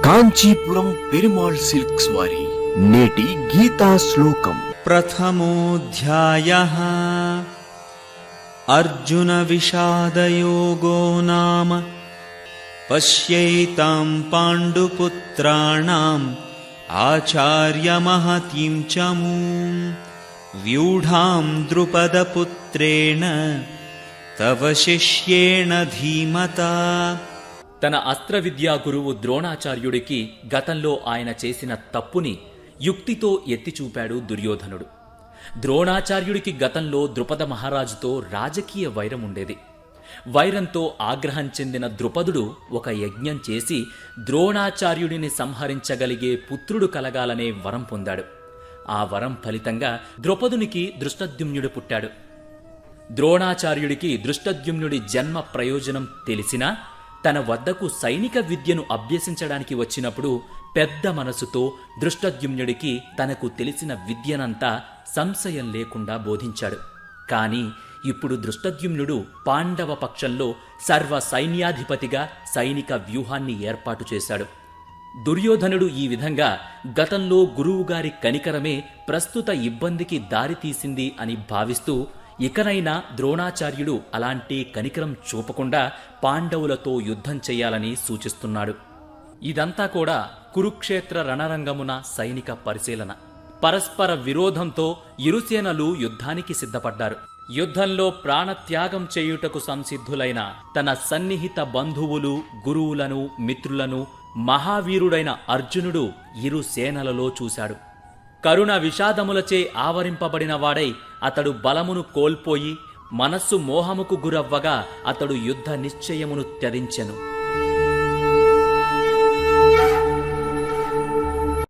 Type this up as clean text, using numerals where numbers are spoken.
Kanchipuram Perumal silks వారి నేటి గీతా శ్లోకం. ప్రథమోऽధ్యాయః అర్జున విషాదయోగో నామ పశ్యైతాం పాండుపుత్రాణాం ఆచార్యమహతీం చమూం వ్యూఢాం ద్రుపదపుత్రేణ తవ శిష్యేణ ధీమతా. తన అస్త్రవిద్యా గురువు ద్రోణాచార్యుడికి గతంలో ఆయన చేసిన తప్పుని యుక్తితో ఎత్తిచూపాడు దుర్యోధనుడు. ద్రోణాచార్యుడికి గతంలో ద్రుపద మహారాజుతో రాజకీయ వైరం ఉండేది. వైరంతో ఆగ్రహం చెందిన ద్రుపదుడు ఒక యజ్ఞం చేసి ద్రోణాచార్యుడిని సంహరించగలిగే పుత్రుడు కలగాలనే వరం పొందాడు. ఆ వరం ఫలితంగా ద్రుపదునికి దృష్టద్యుమ్నుడు పుట్టాడు. ద్రోణాచార్యుడికి దృష్టద్యుమ్నుడి జన్మ ప్రయోజనం తెలిసినా తన వద్దకు సైనిక విద్యను అభ్యసించడానికి వచ్చినప్పుడు పెద్ద మనసుతో దృష్టద్యుమ్నుడికి తనకు తెలిసిన విద్యనంతా సంశయం లేకుండా బోధించాడు. కాని ఇప్పుడు దృష్టద్యుమ్నుడు పాండవ పక్షంలో సర్వ సైన్యాధిపతిగా సైనిక వ్యూహాన్ని ఏర్పాటు చేశాడు. దుర్యోధనుడు ఈ విధంగా గతంలో గురువుగారి కనికరమే ప్రస్తుత ఇబ్బందికి దారితీసింది అని భావిస్తూ ఇకనైనా ద్రోణాచార్యుడు అలాంటి కనికరం చూపకుండా పాండవులతో యుద్ధం చెయ్యాలని సూచిస్తున్నాడు. ఇదంతా కూడా కురుక్షేత్ర రణరంగమున సైనిక పరిశీలన. పరస్పర విరోధంతో ఇరుసేనలు యుద్ధానికి సిద్ధపడ్డారు. యుద్ధంలో ప్రాణత్యాగం చేయుటకు సంసిద్ధులైన తన సన్నిహిత బంధువులు, గురువులను, మిత్రులను మహావీరుడైన అర్జునుడు ఇరు సేనలలో చూశాడు. కరుణ విషాదములచే ఆవరింపబడిన వాడై అతడు బలమును కోల్పోయి మనస్సు మోహముకు గురవ్వగా అతడు యుద్ధ నిశ్చయమును త్యజించెను.